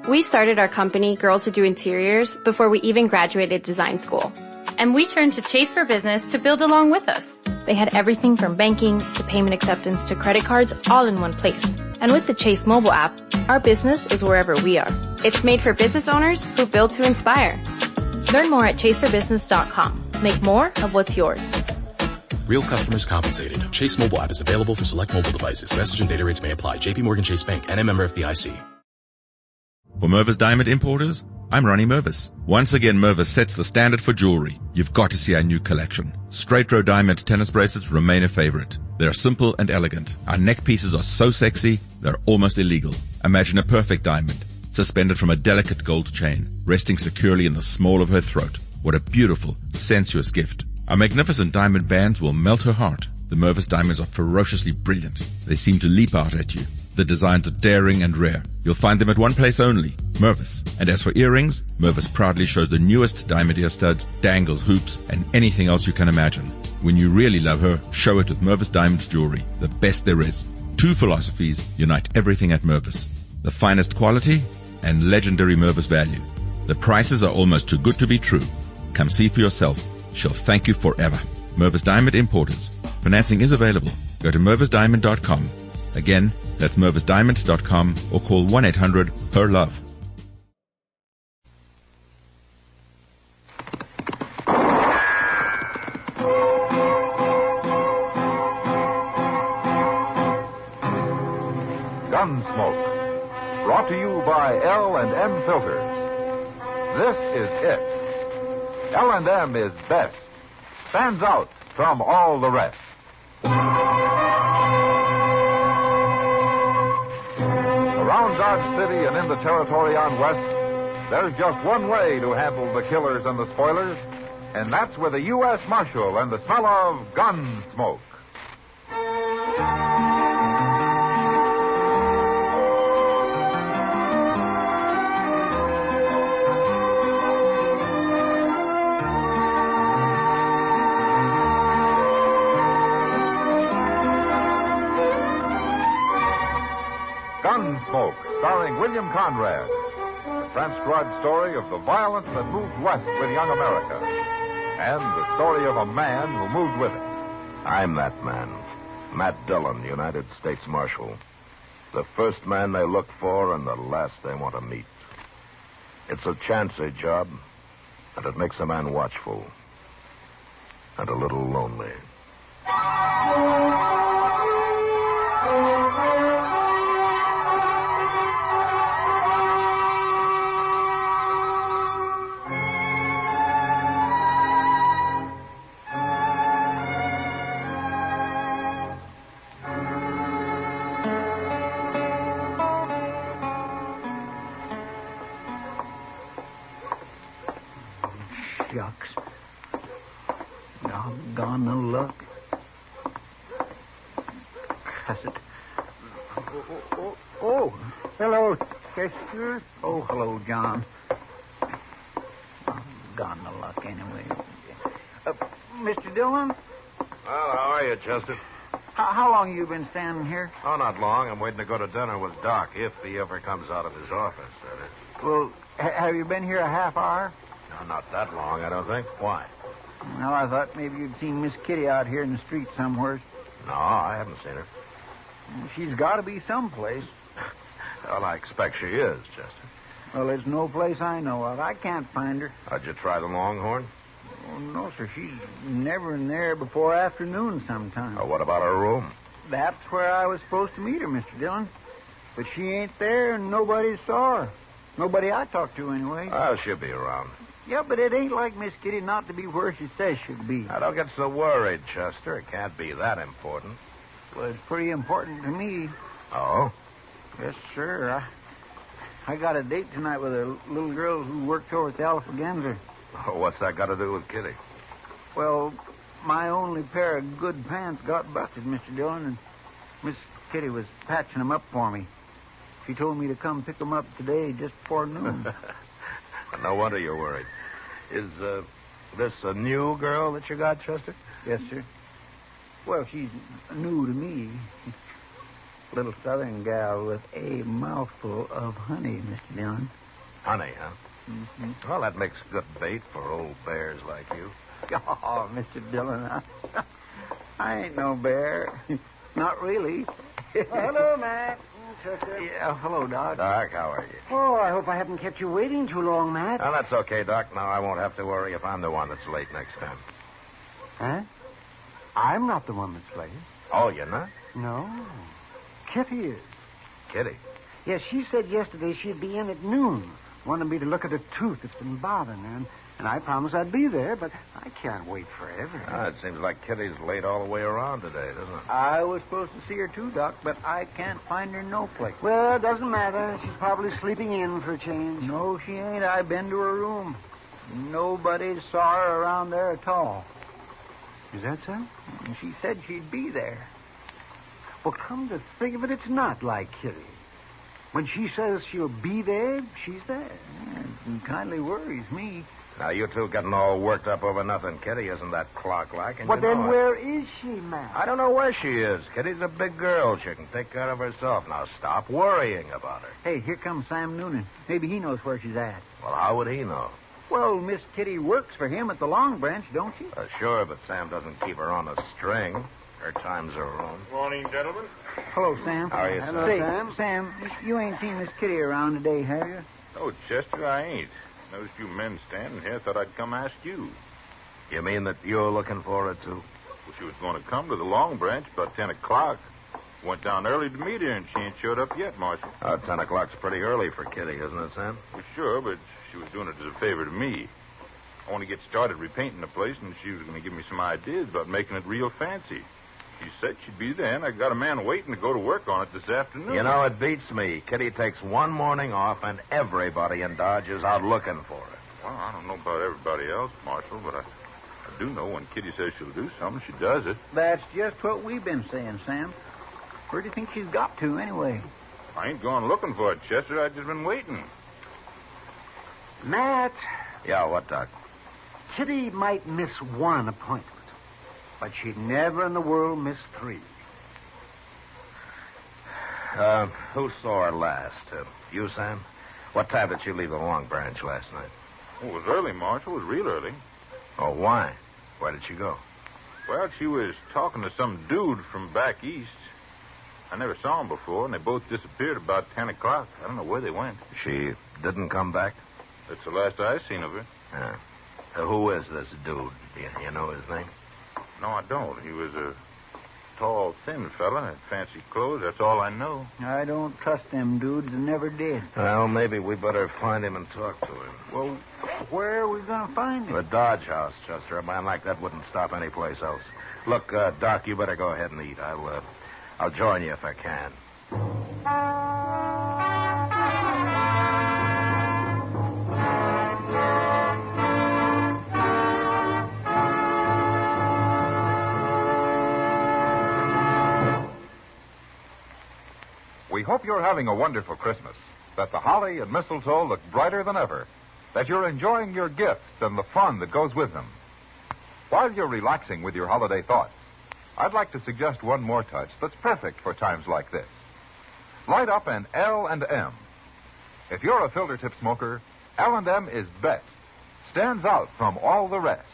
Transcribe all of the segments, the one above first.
We started our company, Girls Who Do Interiors, before we even graduated design school. And we turned to Chase for Business to build along with us. They had everything from banking to payment acceptance to credit cards all in one place. And with the Chase mobile app, our business is wherever we are. It's made for business owners who build to inspire. Learn more at chaseforbusiness.com. Make more of what's yours. Real customers compensated. Chase mobile app is available for select mobile devices. Message and data rates may apply. JP Morgan Chase Bank and a member FDIC. For Mervis Diamond Importers, I'm Ronnie Mervis. Once again, Mervis sets the standard for jewelry. You've got to see our new collection. Straight row diamond tennis bracelets remain a favorite. They're simple and elegant. Our neck pieces are so sexy, they're almost illegal. Imagine a perfect diamond, suspended from a delicate gold chain, resting securely in the small of her throat. What a beautiful, sensuous gift. Our magnificent diamond bands will melt her heart. The Mervis diamonds are ferociously brilliant. They seem to leap out at you. The designs are daring and rare. You'll find them at one place only, Mervis. And as for earrings, Mervis proudly shows the newest diamond ear studs, dangles, hoops, and anything else you can imagine. When you really love her, show it with Mervis Diamond Jewelry, the best there is. Two philosophies unite everything at Mervis. The finest quality and legendary Mervis value. The prices are almost too good to be true. Come see for yourself. She'll thank you forever. Mervis Diamond Importers. Financing is available. Go to mervisdiamond.com. Again, that's mervisdiamond.com or call 1-800-PER-LOVE. Gunsmoke. Brought to you by L&M Filters. This is it. L&M is best. Stands out from all the rest. Around Dodge City and in the territory on West, there's just one way to handle the killers and the spoilers, and that's with a U.S. Marshal and the smell of Gunsmoke. Gunsmoke, starring William Conrad. The transcribed story of the violence that moved west with young America. And the story of a man who moved with it. I'm that man. Matt Dillon, United States Marshal. The first man they look for and the last they want to meet. It's a chancy job, and it makes a man watchful. And a little lonely. Shucks. Doggone the luck. Cuss it. Oh, hello, Chester. Oh, hello, John. Doggone the luck, anyway. Mr. Dillon? Well, how are you, Chester? How long you been standing here? Oh, not long. I'm waiting to go to dinner with Doc, if he ever comes out of his office, that is. Well, have you been here a half hour? No, not that long, I don't think. Why? Well, I thought maybe you'd seen Miss Kitty out here in the street somewhere. No, I haven't seen her. She's got to be someplace. Well, I expect she is, Chester. Well, there's no place I know of. I can't find her. How'd you try the Longhorn? Oh, no, sir. She's never in there before afternoon sometime. Oh, what about her room? That's where I was supposed to meet her, Mr. Dillon. But she ain't there, and nobody saw her. Nobody I talked to, anyway. Oh, she'll be around. Yeah, but it ain't like Miss Kitty not to be where she says she'll be. Now, don't get so worried, Chester. It can't be that important. Well, it's pretty important to me. Oh? Yes, sir. I got a date tonight with a little girl who works over at the Alphagenza. Oh, what's that got to do with Kitty? Well, my only pair of good pants got busted, Mr. Dillon, and Miss Kitty was patching them up for me. She told me to come pick them up today just before noon. No wonder you're worried. Is this a new girl that you got, Chester? Yes, sir. Well, she's new to me. little southern gal with a mouthful of honey, Mr. Dillon. Honey, huh? Mm-hmm. Well, that makes good bait for old bears like you. Oh, Mr. Dillon, I ain't no bear. Not really. Hello, Matt. Chester. Yeah, hello, Doc. Doc, how are you? Oh, I hope I haven't kept you waiting too long, Matt. Oh, that's okay, Doc. Now I won't have to worry if I'm the one that's late next time. Huh? I'm not the one that's late. Oh, you're not? No. Kitty is. Kitty. Yes, she said yesterday she'd be in at noon. Wanted me to look at a tooth that's been bothering her, and I promised I'd be there, but I can't wait forever. It seems like Kitty's late all the way around today, doesn't it? I was supposed to see her too, Doc, but I can't find her no place. Well, it doesn't matter. She's probably sleeping in for a change. No, she ain't. I've been to her room. Nobody saw her around there at all. Is that so? And she said she'd be there. Well, come to think of it, it's not like Kitty. When she says she'll be there, she's there. Yeah, it kindly worries me. Now, you two getting all worked up over nothing. Kitty isn't that clock-like, and Well, you then know it. where is she, Matt? I don't know where she is. Kitty's a big girl. She can take care of herself. Now, stop worrying about her. Hey, here comes Sam Noonan. Maybe he knows where she's at. Well, how would he know? Well, Miss Kitty works for him at the Long Branch, don't she? Sure, but Sam doesn't keep her on a string. Her time's her own. Morning, gentlemen. Hello, Sam. How are you, Hello, Say, Sam. Sam, you ain't seen Miss Kitty around today, have you? Oh, Chester, I ain't. Noticed you men standing here. Thought I'd come ask you. You mean that you're looking for her, too? Well, she was going to come to the Long Branch about 10 o'clock. Went down early to meet her, and she ain't showed up yet, Marshal. 10 o'clock's pretty early for Kitty, isn't it, Sam? Well, sure, but she was doing it as a favor to me. I want to get started repainting the place, and she was going to give me some ideas about making it real fancy. She said she'd be there, and I got a man waiting to go to work on it this afternoon. You know, it beats me. Kitty takes one morning off, and everybody in Dodge is out looking for her. Well, I don't know about everybody else, Marshal, but I do know when Kitty says she'll do something, she does it. That's just what we've been saying, Sam. Where do you think she's got to, anyway? I ain't gone looking for it, Chester. I've just been waiting. Matt, Yeah, what, Doc? Kitty might miss one appointment, but she'd never in the world miss 3. Who saw her last? You, Sam? What time did she leave the Long Branch last night? Oh, it was early, Marshal. It was real early. Oh, why? Where did she go? Well, she was talking to some dude from back east. I never saw him before, and they both disappeared about 10 o'clock. I don't know where they went. She didn't come back? That's the last I seen of her. Yeah. Who is this dude? You know his name? No, I don't. He was a tall, thin fella, had fancy clothes. That's all I know. I don't trust them dudes and never did. Well, maybe we better find him and talk to him. Well, where are we going to find him? The Dodge House, Chester. A man like that wouldn't stop anyplace else. Look, Doc, you better go ahead and eat. I'll join you if I can. We hope you're having a wonderful Christmas, that the holly and mistletoe look brighter than ever, that you're enjoying your gifts and the fun that goes with them. While you're relaxing with your holiday thoughts, I'd like to suggest one more touch that's perfect for times like this. Light up an L&M. If you're a filter tip smoker, L&M is best. Stands out from all the rest.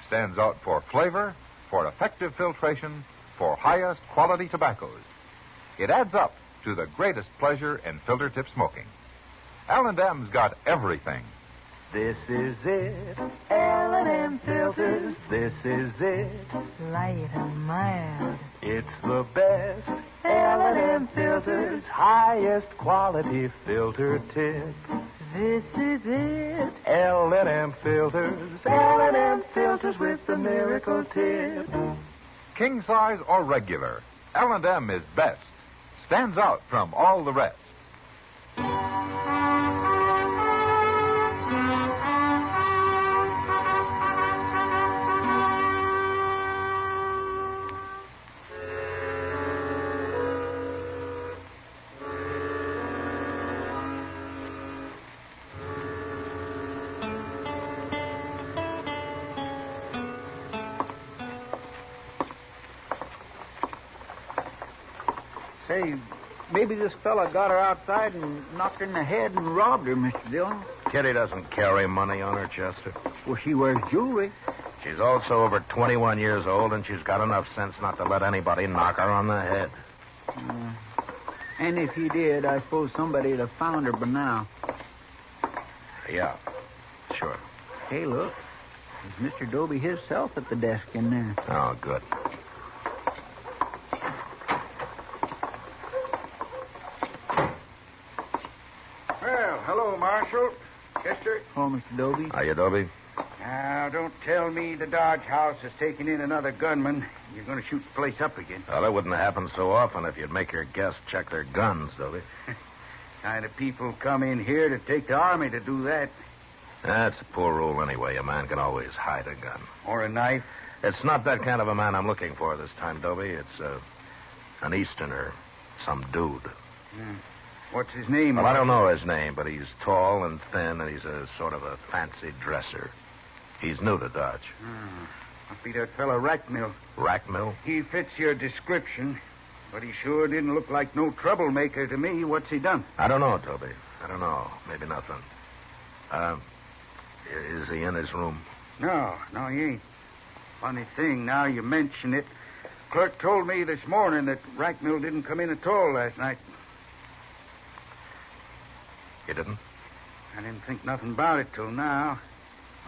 Stands out for flavor, for effective filtration, for highest quality tobaccos. It adds up to the greatest pleasure in filter tip smoking. L&M's got everything. This is it, L&M filters, this is it. Light and mild. It's the best, L&M filters, highest quality filter tip. This is it. L&M filters, L&M filters with the miracle tip. King size or regular, L&M is best. Stands out from all the rest. Hey, maybe this fella got her outside and knocked her in the head and robbed her, Mr. Dillon. Kitty doesn't carry money on her, Chester. Well, she wears jewelry. She's also over 21 years old, and she's got enough sense not to let anybody knock her on the head. And if he did, I suppose somebody would have found her by now. Yeah, sure. Hey, look. There's Mr. Doby himself at the desk in there. Oh, good. Well, hello, Marshal. Chester. Oh, Mr. Doby. Hiya, Doby. Now, don't tell me the Dodge House has taken in another gunman. You're going to shoot the place up again. Well, that wouldn't happen so often if you'd make your guests check their guns, Doby. Kind of people come in here to take the army to do that. That's a poor rule anyway. A man can always hide a gun. Or a knife. It's not that kind of a man I'm looking for this time, Doby. It's an Easterner. Some dude. What's his name? Well, I don't know his name, but he's tall and thin, and he's a sort of a fancy dresser. He's new to Dodge. Must be that fella Rackmill. Rackmill? He fits your description, but he sure didn't look like no troublemaker to me. What's he done? I don't know, Toby. I don't know. Maybe nothing. Is he in his room? No, he ain't. Funny thing, now you mention it. Clerk told me this morning that Rackmill didn't come in at all last night. He didn't? I didn't think nothing about it till now.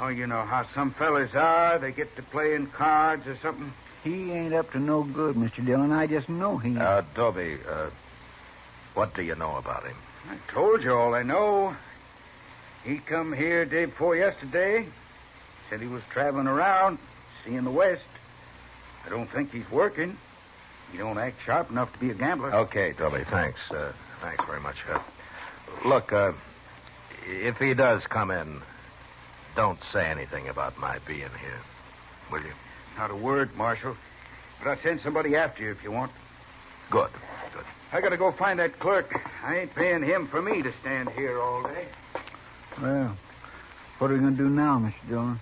Oh, you know how some fellas are. They get to playing cards or something. He ain't up to no good, Mr. Dillon. I just know he ain't. Doby, what do you know about him? I told you all I know. He come here day before yesterday. Said he was traveling around, seeing the West. I don't think he's working. He don't act sharp enough to be a gambler. Okay, Doby, thanks. Thanks very much. Look, if he does come in, don't say anything about my being here, will you? Not a word, Marshal. But I'll send somebody after you if you want. Good. I gotta go find that clerk. I ain't paying him for me to stand here all day. Well, what are we going to do now, Mr. Dillon?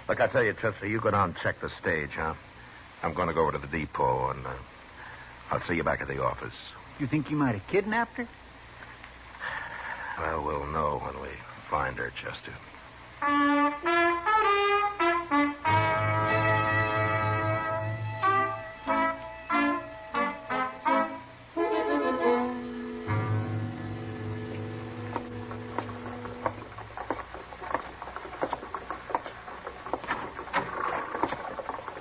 Look, I tell you, Chester, you go down and check the stage, huh? I'm going to go over to the depot, and I'll see you back at the office. You think you might have kidnapped her? Well, we'll know when we find her, Chester.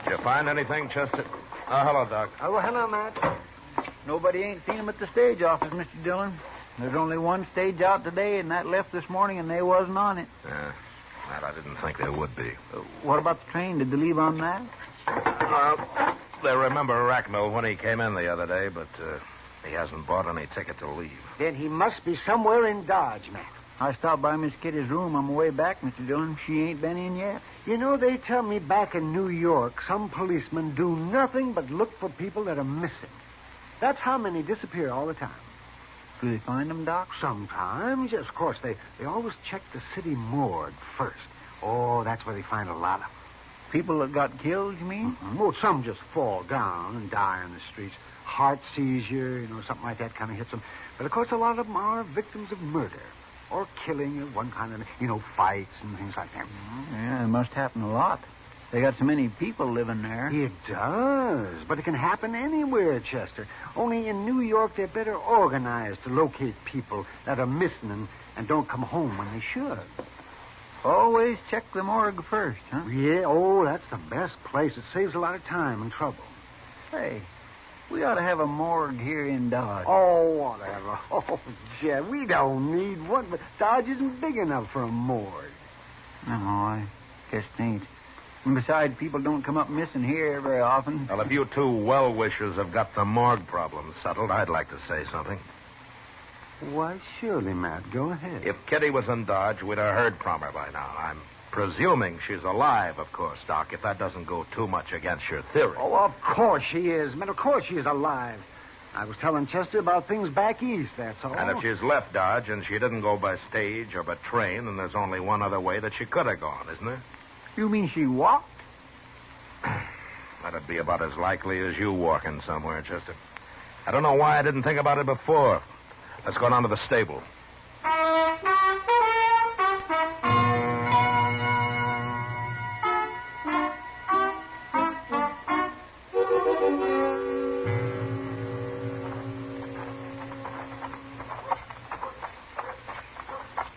Did you find anything, Chester? Oh, hello, Doc. Oh, hello, Matt. Nobody ain't seen him at the stage office, Mr. Dillon. There's only one stage out today, and that left this morning, and they wasn't on it. Yeah, Matt, I didn't think there would be. What about the train? Did they leave on that? They remember Rackmill when he came in the other day, but he hasn't bought any ticket to leave. Then he must be somewhere in Dodge, Matt. I stopped by Miss Kitty's room on my way back, Mr. Dillon. She ain't been in yet. You know, they tell me back in New York, some policemen do nothing but look for people that are missing. That's how many disappear all the time. Do they find them, Doc? Sometimes, yes. Of course, they always check the city morgue first. Oh, that's where they find a lot of them. People that got killed, you mean? Mm-hmm. Well, some just fall down and die on the streets. Heart seizure, something like that kind of hits them. But, of course, a lot of them are victims of murder or killing of one kind of, fights and things like that. Yeah, it must happen a lot. They got so many people living there. It does, but it can happen anywhere, Chester. Only in New York, they're better organized to locate people that are missing and don't come home when they should. Always check the morgue first, huh? Yeah, that's the best place. It saves a lot of time and trouble. Hey, we ought to have a morgue here in Dodge. Oh, whatever. Oh, Jeff, we don't need one, but Dodge isn't big enough for a morgue. No, I guess it ain't. And besides, people don't come up missing here very often. Well, if you two well-wishers have got the morgue problem settled, I'd like to say something. Why, surely, Matt. Go ahead. If Kitty was in Dodge, we'd have heard from her by now. I'm presuming she's alive, of course, Doc, if that doesn't go too much against your theory. Oh, of course she is, man. Of course she is alive. I was telling Chester about things back east, that's all. And if she's left Dodge and she didn't go by stage or by train, then there's only one other way that she could have gone, isn't there? You mean she walked? That'd be about as likely as you walking somewhere, Chester. I don't know why I didn't think about it before. Let's go down to the stable.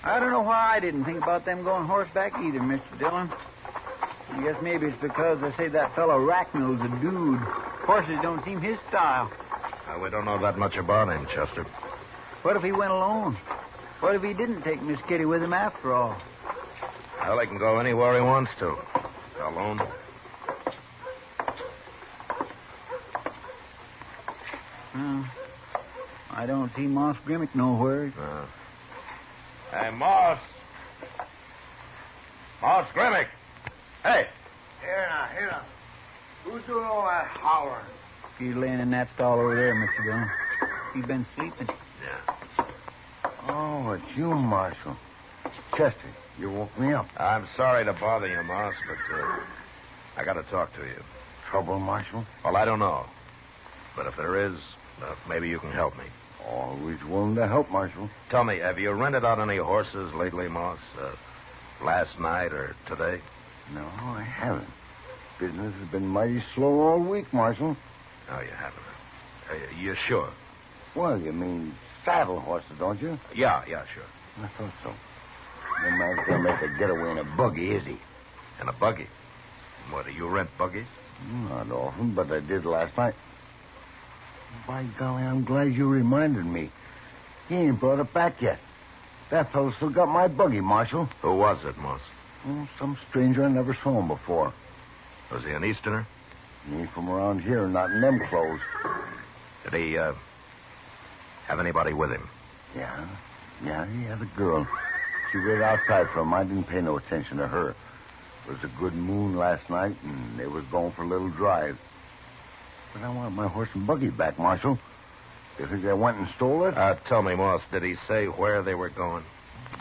I don't know why I didn't think about them going horseback either, Mr. Dillon. I guess maybe it's because they say that fellow Racknell's a dude. Horses don't seem his style. We don't know that much about him, Chester. What if he went alone? What if he didn't take Miss Kitty with him after all? Well, he can go anywhere he wants to. Alone. I don't see Moss Grimmick nowhere. Hey, Moss. Moss Grimmick. Hey. Here now. Who's doing all that hollering? He's laying in that stall over there, Mr. Dillon. He's been sleeping. Yeah. Oh, it's you, Marshal. Chester, you woke me up. I'm sorry to bother you, Moss, but I got to talk to you. Trouble, Marshal? Well, I don't know. But if there is, maybe you can help me. Always willing to help, Marshal. Tell me, have you rented out any horses lately, Moss? Last night or today? No, I haven't. Business has been mighty slow all week, Marshal. No, you haven't. You sure? Well, you mean saddle horses, don't you? Yeah, sure. I thought so. No man's gonna make a getaway in a buggy, is he? In a buggy? What, do you rent buggies? Not often, but I did last night. By golly, I'm glad you reminded me. He ain't brought it back yet. That fellow still got my buggy, Marshal. Who was it, Moss? Some stranger I never saw him before. Was he an Easterner? He ain't from around here, not in them clothes. Did he, have anybody with him? Yeah, he had a girl. She waited outside for him. I didn't pay no attention to her. It was a good moon last night, and they was going for a little drive. But I want my horse and buggy back, Marshal. You think they went and stole it? Tell me, Moss, did he say where they were going?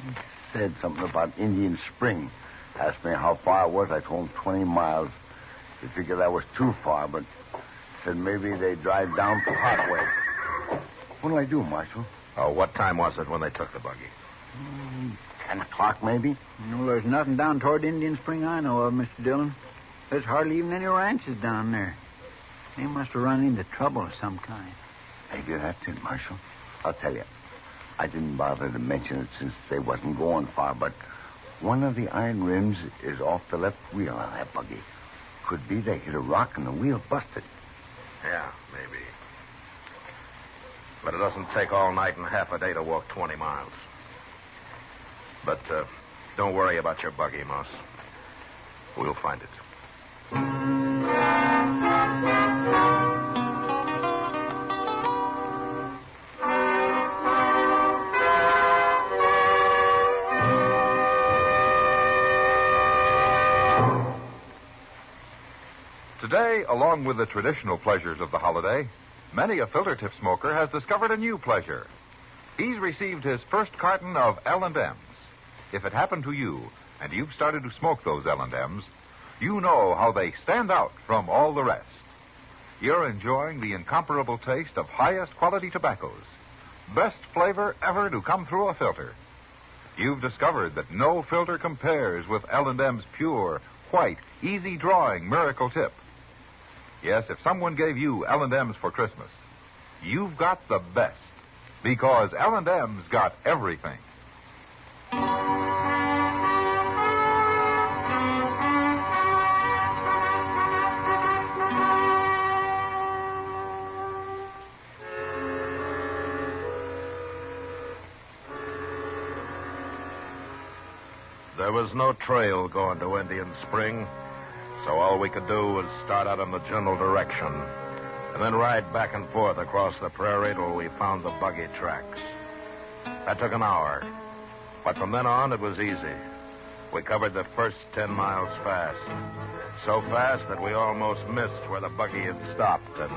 He said something about Indian Spring. Asked me how far it was. I told him 20 miles. He figured that was too far, but said maybe they'd drive down to Hartway. What'll I do, Marshal? What time was it when they took the buggy? 10 o'clock, maybe? No, there's nothing down toward Indian Spring I know of, Mr. Dillon. There's hardly even any ranches down there. They must have run into trouble of some kind. Maybe that's it, Marshal. I'll tell you. I didn't bother to mention it since they wasn't going far, but one of the iron rims is off the left wheel on that buggy. Could be they hit a rock and the wheel busted. Yeah, maybe. But it doesn't take all night and half a day to walk 20 miles. But don't worry about your buggy, Moss. We'll find it. Today, along with the traditional pleasures of the holiday, many a filter tip smoker has discovered a new pleasure. He's received his first carton of L&M's. If it happened to you, and you've started to smoke those L&M's, you know how they stand out from all the rest. You're enjoying the incomparable taste of highest quality tobaccos. Best flavor ever to come through a filter. You've discovered that no filter compares with L&M's pure, white, easy-drawing miracle tip. Yes, if someone gave you L&M's for Christmas, you've got the best, because L&M's got everything. There was no trail going to Indian Spring, so all we could do was start out in the general direction and then ride back and forth across the prairie till we found the buggy tracks. That took an hour, but from then on it was easy. We covered the first 10 miles fast, so fast that we almost missed where the buggy had stopped and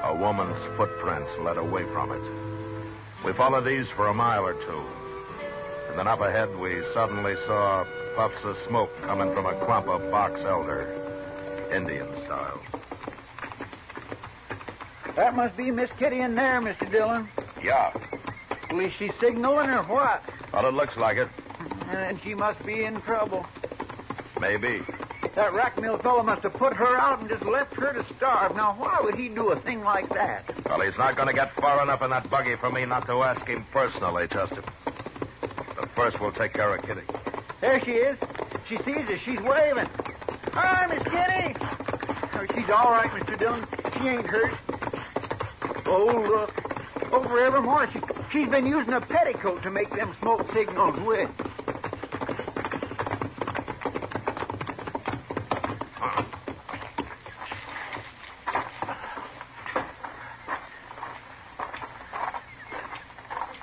a woman's footprints led away from it. We followed these for a mile or two. And then up ahead, we suddenly saw puffs of smoke coming from a clump of box elder, Indian style. That must be Miss Kitty in there, Mr. Dillon. Yeah. Well, is she signaling or what? Well, it looks like it. And she must be in trouble. Maybe. That rack mill fellow must have put her out and just left her to starve. Now, why would he do a thing like that? Well, he's not going to get far enough in that buggy for me not to ask him personally, Chester. But first, we'll take care of Kitty. There she is. She sees us. She's waving. Hi, Miss Kitty. Oh, she's all right, Mr. Dillon. She ain't hurt. Oh, look. Over evermore. She's been using a petticoat to make them smoke signals with.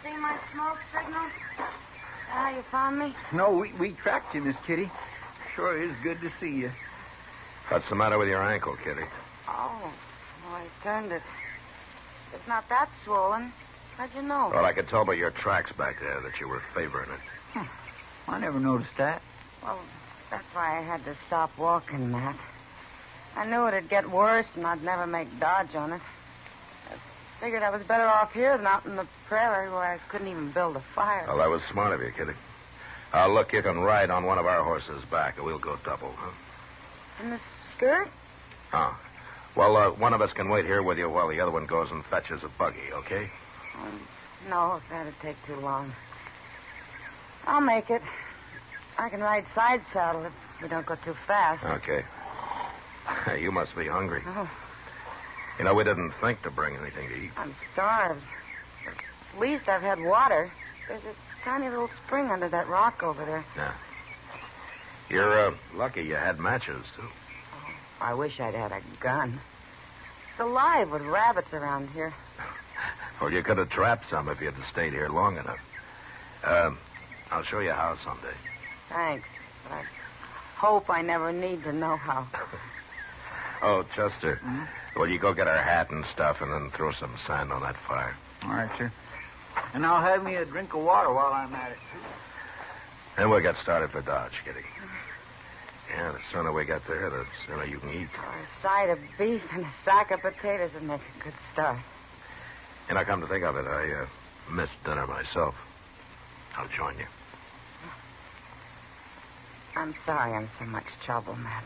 See my smoke signal? How you found me? No, we tracked you, Miss Kitty. Sure is good to see you. What's the matter with your ankle, Kitty? Oh, well, I turned it. It's not that swollen. How'd you know? Well, I could tell by your tracks back there that you were favoring it. I never noticed that. Well, that's why I had to stop walking, Matt. I knew it'd get worse and I'd never make dodge on it. I figured I was better off here than out in the prairie where I couldn't even build a fire. Well, that was smart of you, Kitty. Look, you can ride on one of our horses back, and we'll go double, huh? In this skirt? Huh. Well, one of us can wait here with you while the other one goes and fetches a buggy, okay? No, that'd take too long. I'll make it. I can ride side saddle if we don't go too fast. Okay. You must be hungry. Oh. You know, we didn't think to bring anything to eat. I'm starved. At least I've had water. There's a tiny little spring under that rock over there. Yeah. You're lucky you had matches, too. Oh, I wish I'd had a gun. It's alive with rabbits around here. Well, you could have trapped some if you'd stayed here long enough. I'll show you how someday. Thanks, but I hope I never need to know how. Oh, Chester, will you go get our hat and stuff and then throw some sand on that fire? All right, sir. And I'll have me a drink of water while I'm at it, too. Then we'll get started for Dodge, Kitty. Yeah, the sooner we get there, the sooner you can eat. A side of beef and a sack of potatoes would make a good start. And I come to think of it, I missed dinner myself. I'll join you. I'm sorry I'm so much trouble, Matt.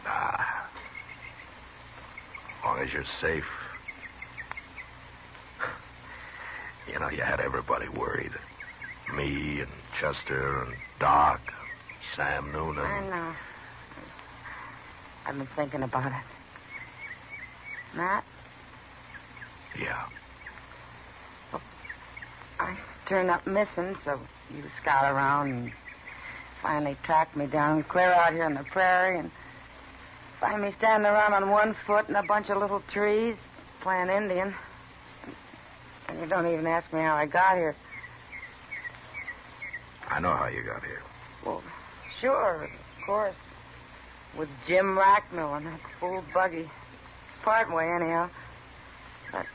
As long as you're safe. You know, you had everybody worried. Me and Chester and Doc, Sam Noonan. I know. I've been thinking about it. Matt? Yeah. Well, I turned up missing, so you scout around and finally tracked me down clear out here in the prairie and find me standing around on one foot in a bunch of little trees playing Indian. And you don't even ask me how I got here. I know how you got here. Well, sure, of course. With Jim Rackmill and that fool buggy. Part way, anyhow. But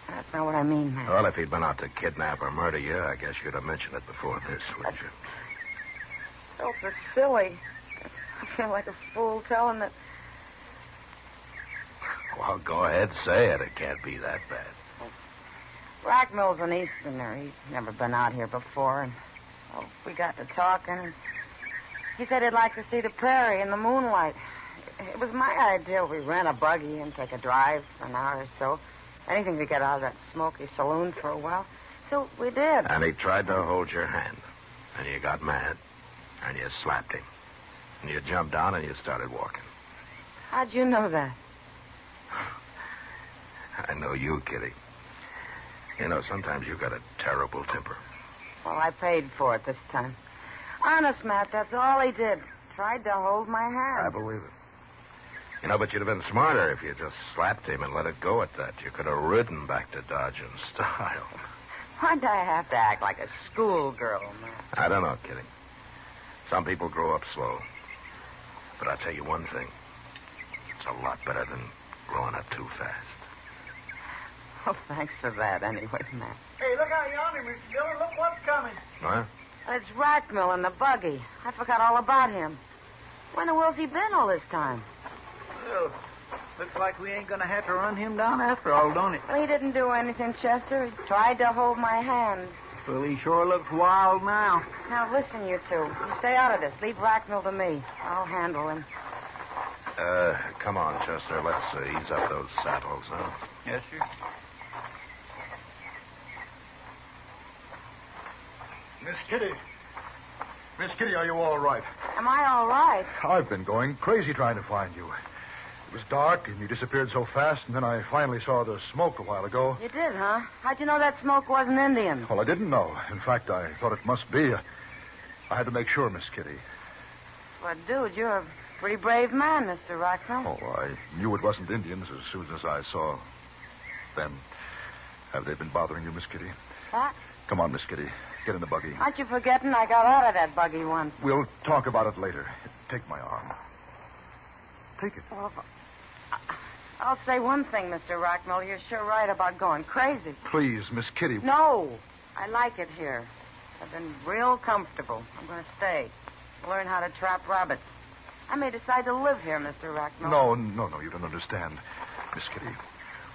that's not what I mean, man. Well, if he'd been out to kidnap or murder you, I guess you'd have mentioned it before this, wouldn't you? I felt so silly. I feel like a fool telling that. Well, go ahead, say it. It can't be that bad. Rackmill's an Easterner. He's never been out here before, and we got to talking, and he said he'd like to see the prairie in the moonlight. It was my idea we rent a buggy and take a drive for an hour or so. Anything to get out of that smoky saloon for a while. So we did. And he tried to hold your hand, and you got mad, and you slapped him. And you jumped down and you started walking. How'd you know that? I know you, Kitty. You know, sometimes you've got a terrible temper. Well, I paid for it this time. Honest, Matt, that's all he did. Tried to hold my hand. I believe it. You know, but you'd have been smarter if you just slapped him and let it go at that. You could have ridden back to Dodge in style. Why'd I have to act like a schoolgirl, Matt? I don't know, Kitty. Some people grow up slow. But I'll tell you one thing. It's a lot better than growing up too fast. Oh, thanks for that anyway, Matt. Hey, look out yonder, Mr. Dillon. Look what's coming. What? It's Rackmill in the buggy. I forgot all about him. Where in the world's he been all this time? Well, Looks like we ain't gonna have to run him down after all, don't it? Well, he didn't do anything, Chester. He tried to hold my hand. Well, he sure looks wild now. Now, listen, you two. You stay out of this. Leave Racknell to me. I'll handle him. Come on, Chester. Let's ease up those saddles, huh? Yes, sir. Miss Kitty. Miss Kitty, are you all right? Am I all right? I've been going crazy trying to find you. It was dark, and you disappeared so fast, and then I finally saw the smoke a while ago. You did, huh? How'd you know that smoke wasn't Indian? Well, I didn't know. In fact, I thought it must be. I had to make sure, Miss Kitty. Well, dude, you're a pretty brave man, Mr. Racknell. Oh, I knew it wasn't Indians as soon as I saw them. Have they been bothering you, Miss Kitty? What? Come on, Miss Kitty. Get in the buggy. Aren't you forgetting I got out of that buggy once? We'll talk about it later. Take my arm. Take it. Well, I'll say one thing, Mr. Racknell. You're sure right about going crazy. Please, Miss Kitty. No. I like it here. I've been real comfortable. I'm going to stay. Learn how to trap rabbits. I may decide to live here, Mr. Racknell. No, you don't understand. Miss Kitty,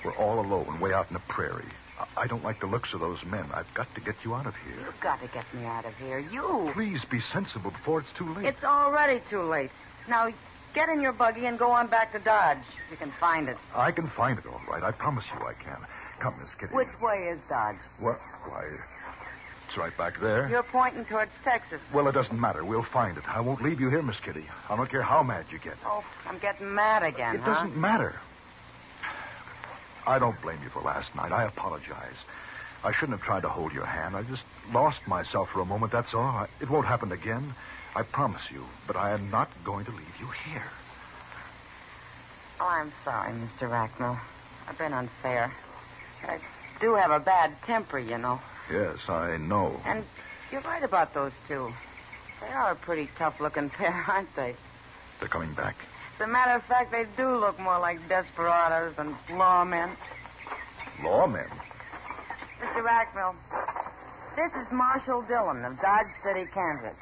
we're all alone, way out in the prairie. I don't like the looks of those men. I've got to get you out of here. You've got to get me out of here. You. Please be sensible before it's too late. It's already too late. Now, get in your buggy and go on back to Dodge. You can find it. I can find it, all right. I promise you I can. Come, Miss Kitty. Which way is Dodge? What? Why, it's right back there. You're pointing towards Texas. Well, it doesn't matter. We'll find it. I won't leave you here, Miss Kitty. I don't care how mad you get. Oh, I'm getting mad again, It doesn't matter. I don't blame you for last night. I apologize. I shouldn't have tried to hold your hand. I just lost myself for a moment, that's all. It won't happen again. I promise you. But I am not going to leave you here. Oh, I'm sorry, Mr. Racknell. I've been unfair. I do have a bad temper, you know. Yes, I know. And you're right about those two. They are a pretty tough-looking pair, aren't they? They're coming back. As a matter of fact, they do look more like desperados than lawmen. Lawmen? Mr. Racknell, this is Marshal Dillon of Dodge City, Kansas.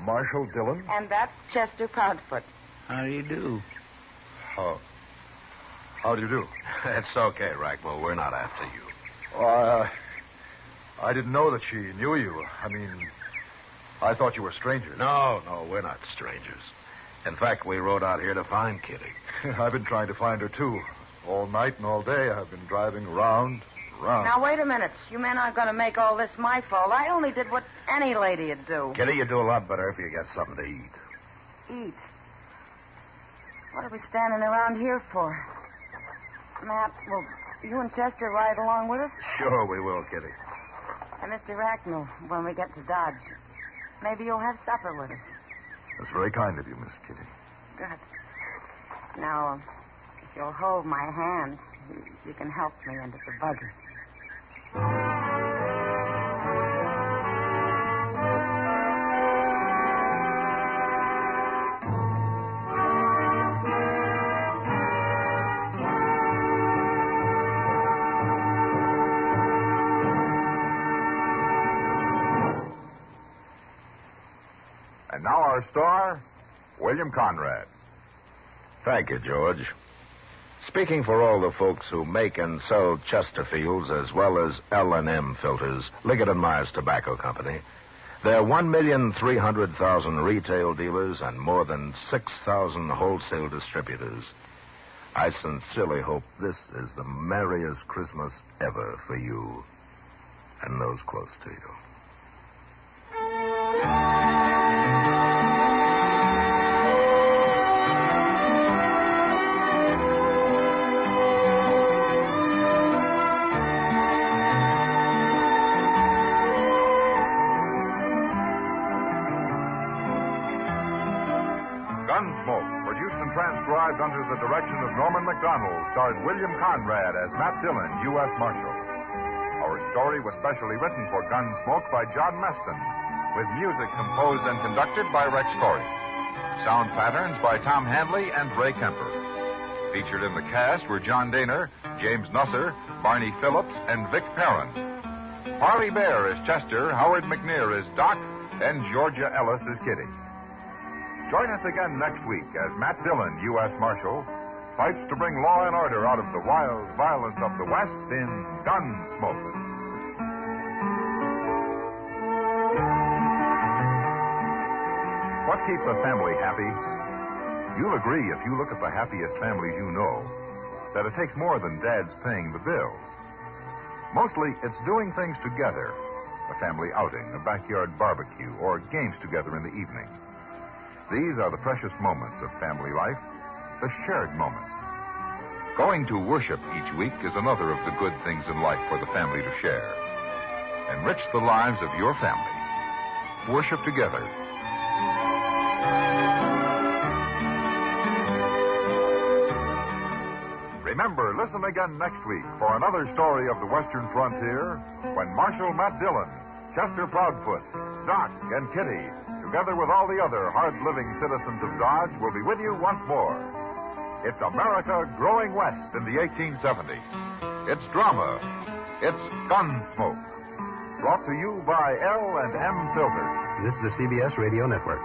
Marshal Dillon? And that's Chester Proudfoot. How do you do? How do you do? It's okay, Racknell. We're not after you. I didn't know that she knew you. I mean, I thought you were strangers. No, we're not strangers. In fact, we rode out here to find Kitty. I've been trying to find her, too. All night and all day, I've been driving round. Now, wait a minute. You men aren't going to make all this my fault. I only did what any lady would do. Kitty, you do a lot better if you get something to eat. Eat? What are we standing around here for? Matt, will you and Chester ride along with us? Sure we will, Kitty. And Mr. Racknell, when we get to Dodge, maybe you'll have supper with us. That's very kind of you, Miss Kitty. Good. Now, if you'll hold my hand, you can help me into the buggy. And now our star, William Conrad. Thank you, George. Speaking for all the folks who make and sell Chesterfields as well as L&M filters, Liggett & Myers Tobacco Company, there are 1,300,000 retail dealers and more than 6,000 wholesale distributors. I sincerely hope this is the merriest Christmas ever for you and those close to you. Gunsmoke, produced and transcribed under the direction of Norman MacDonald, starred William Conrad as Matt Dillon, U.S. Marshal. Our story was specially written for Gunsmoke by John Meston, with music composed and conducted by Rex Corey. Sound patterns by Tom Handley and Ray Kemper. Featured in the cast were John Daner, James Nusser, Barney Phillips, and Vic Perrin. Harley Bear is Chester, Howard McNear is Doc, and Georgia Ellis is Kitty. Join us again next week as Matt Dillon, U.S. Marshal, fights to bring law and order out of the wild violence of the West in Gunsmoke. What keeps a family happy? You'll agree if you look at the happiest families you know that it takes more than Dad's paying the bills. Mostly, it's doing things together. A family outing, a backyard barbecue, or games together in the evening. These are the precious moments of family life, the shared moments. Going to worship each week is another of the good things in life for the family to share. Enrich the lives of your family. Worship together. Remember, listen again next week for another story of the Western frontier when Marshal Matt Dillon, Chester Proudfoot, Doc, and Kitty, together with all the other hard-living citizens of Dodge, will be with you once more. It's America growing west in the 1870s. It's drama. It's Gunsmoke. Brought to you by L&M Filters. This is the CBS Radio Network.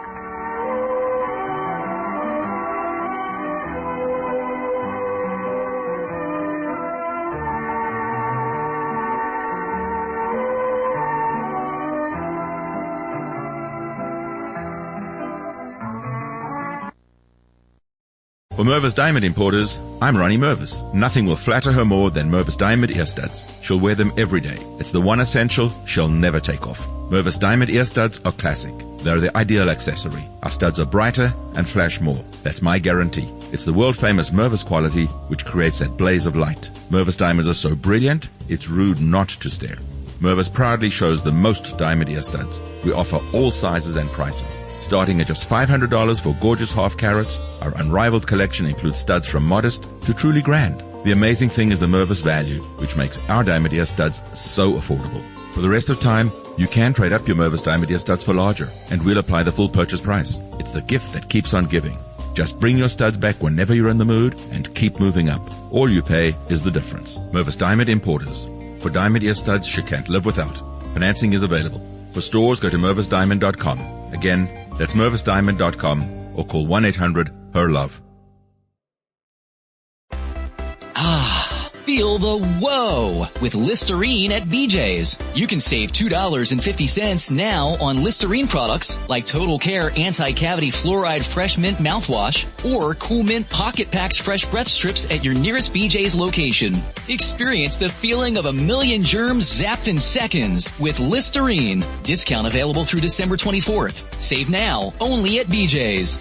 For Mervis Diamond Importers, I'm Ronnie Mervis. Nothing will flatter her more than Mervis Diamond ear studs. She'll wear them every day. It's the one essential she'll never take off. Mervis Diamond ear studs are classic. They're the ideal accessory. Our studs are brighter and flash more. That's my guarantee. It's the world-famous Mervis quality which creates that blaze of light. Mervis diamonds are so brilliant, it's rude not to stare. Mervis proudly shows the most diamond ear studs. We offer all sizes and prices. Starting at just $500 for gorgeous half carats, our unrivaled collection includes studs from modest to truly grand. The amazing thing is the Mervis value, which makes our diamond ear studs so affordable. For the rest of time, you can trade up your Mervis diamond ear studs for larger, and we'll apply the full purchase price. It's the gift that keeps on giving. Just bring your studs back whenever you're in the mood and keep moving up. All you pay is the difference. Mervis Diamond Importers. For diamond ear studs she can't live without. Financing is available. For stores, go to mervisdiamond.com. Again, that's mervisdiamond.com or call 1-800-HER-LOVE. Ah, feel the whoa with Listerine at BJ's. You can save $2.50 now on Listerine products like Total Care Anti-Cavity Fluoride Fresh Mint Mouthwash or Cool Mint Pocket Packs Fresh Breath Strips at your nearest BJ's location. Experience the feeling of a million germs zapped in seconds with Listerine. Discount available through December 24th. Save now only at BJ's.